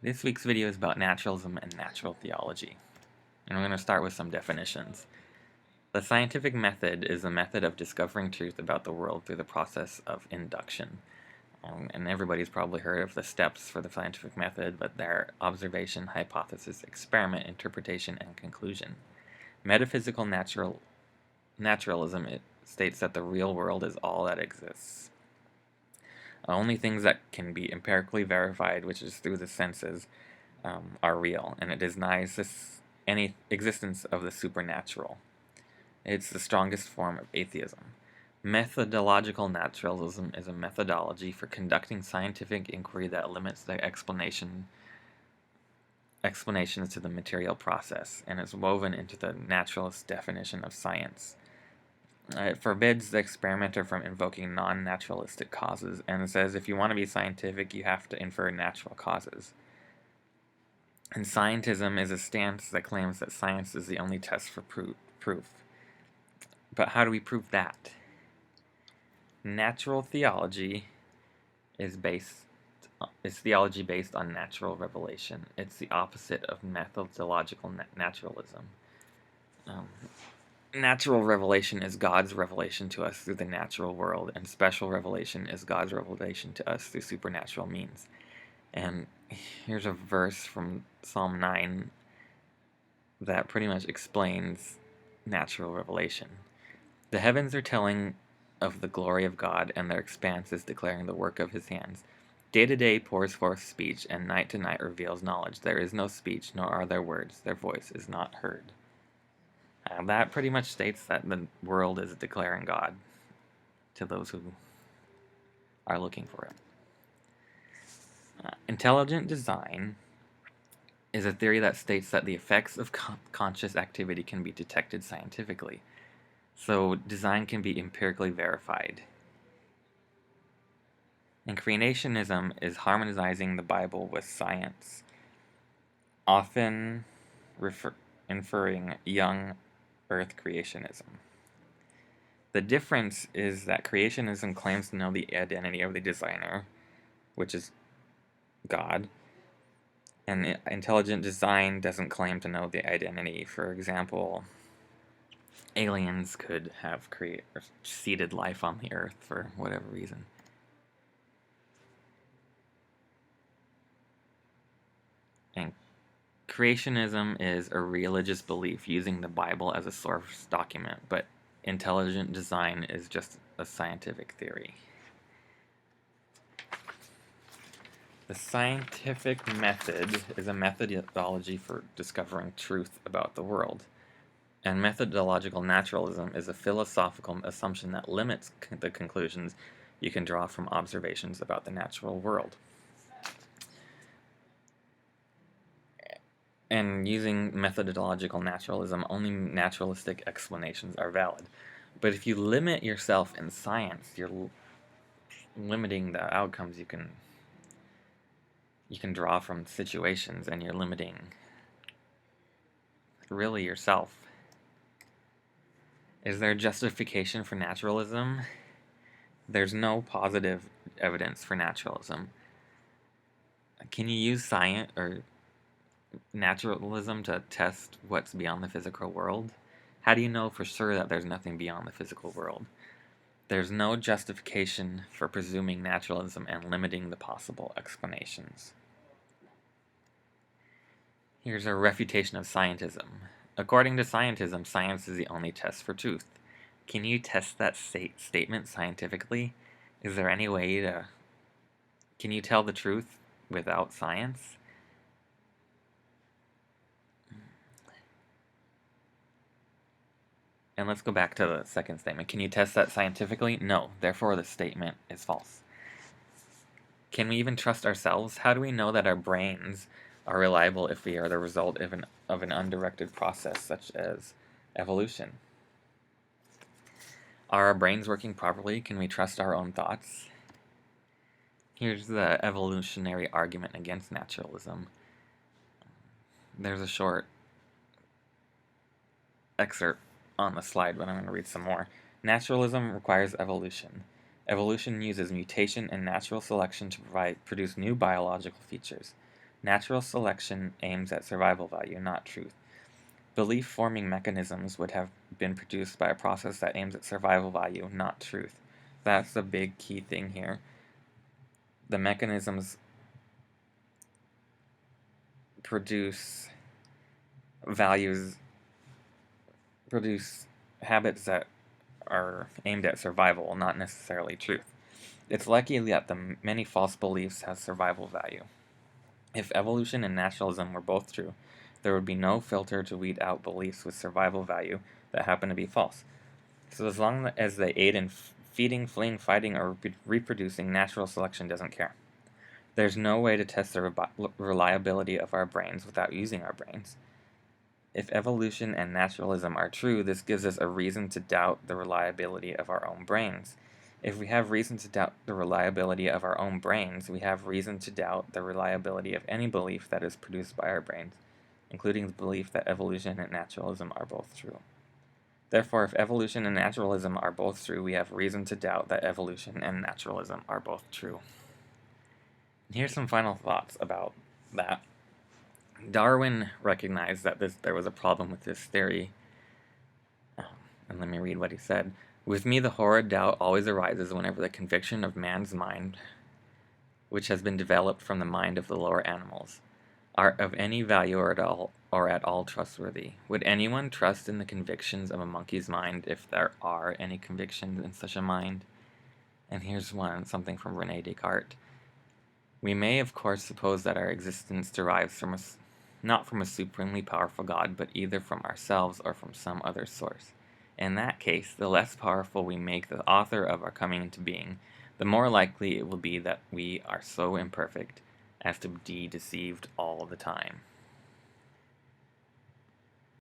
This week's video is about naturalism and natural theology, and we're going to start with some definitions. The scientific method is a method of discovering truth about the world through the process of induction. And everybody's probably heard of the steps for the scientific method, but they're observation, hypothesis, experiment, interpretation, and conclusion. Metaphysical naturalism states that the real world is all that exists. Only things that can be empirically verified, which is through the senses, are real, and it denies any existence of the supernatural. It's the strongest form of atheism. Methodological naturalism is a methodology for conducting scientific inquiry that limits the explanations to the material process, and is woven into the naturalist definition of science. It forbids the experimenter from invoking non-naturalistic causes, and says if you want to be scientific, you have to infer natural causes. And scientism is a stance that claims that science is the only test for proof. But how do we prove that? Natural theology is theology based on natural revelation. It's the opposite of methodological naturalism. Natural revelation is God's revelation to us through the natural world, and special revelation is God's revelation to us through supernatural means. And here's a verse from Psalm 9 that pretty much explains natural revelation. The heavens are telling of the glory of God, and their expanse is declaring the work of his hands. Day to day pours forth speech, and night to night reveals knowledge. There is no speech, nor are there words. Their voice is not heard. That pretty much states that the world is declaring God to those who are looking for it. Intelligent design is a theory that states that the effects of conscious activity can be detected scientifically. So design can be empirically verified. And creationism is harmonizing the Bible with science, often inferring young earth creationism. The difference is that creationism claims to know the identity of the designer, which is God, and intelligent design doesn't claim to know the identity. For example, aliens could have seeded life on the earth for whatever reason. And creationism is a religious belief using the Bible as a source document, but intelligent design is just a scientific theory. The scientific method is a methodology for discovering truth about the world. And methodological naturalism is a philosophical assumption that limits the conclusions you can draw from observations about the natural world. And using methodological naturalism, only naturalistic explanations are valid. But if you limit yourself in science, you're limiting the outcomes you can draw from situations, and you're limiting really yourself. Is there justification for naturalism? There's no positive evidence for naturalism. Can you use science or naturalism to test what's beyond the physical world? How do you know for sure that there's nothing beyond the physical world? There's no justification for presuming naturalism and limiting the possible explanations. Here's a refutation of scientism. According to scientism, science is the only test for truth. Can you test that statement scientifically? Is there any way to... Can you tell the truth without science? And let's go back to the second statement. Can you test that scientifically? No. Therefore, the statement is false. Can we even trust ourselves? How do we know that our brains are reliable if we are the result of an undirected process such as evolution? Are our brains working properly? Can we trust our own thoughts? Here's the evolutionary argument against naturalism. There's a short excerpt on the slide, but I'm going to read some more. Naturalism requires evolution. Evolution uses mutation and natural selection to produce new biological features. Natural selection aims at survival value, not truth. Belief-forming mechanisms would have been produced by a process that aims at survival value, not truth. That's the big key thing here. The mechanisms produce values, produce habits that are aimed at survival, not necessarily truth. It's likely that the many false beliefs have survival value. If evolution and naturalism were both true, there would be no filter to weed out beliefs with survival value that happen to be false. So as long as they aid in feeding, fleeing, fighting, or reproducing, natural selection doesn't care. There's no way to test the reliability of our brains without using our brains. If evolution and naturalism are true, this gives us a reason to doubt the reliability of our own brains. If we have reason to doubt the reliability of our own brains, we have reason to doubt the reliability of any belief that is produced by our brains, including the belief that evolution and naturalism are both true. Therefore, if evolution and naturalism are both true, we have reason to doubt that evolution and naturalism are both true. Here's some final thoughts about that. Darwin recognized that there was a problem with this theory. And let me read what he said. With me, the horrid doubt always arises whenever the conviction of man's mind, which has been developed from the mind of the lower animals, are of any value or at all trustworthy. Would anyone trust in the convictions of a monkey's mind if there are any convictions in such a mind? And here's something from René Descartes. We may, of course, suppose that our existence derives from us, not from a supremely powerful God, but either from ourselves or from some other source. In that case, the less powerful we make the author of our coming into being, the more likely it will be that we are so imperfect as to be deceived all the time.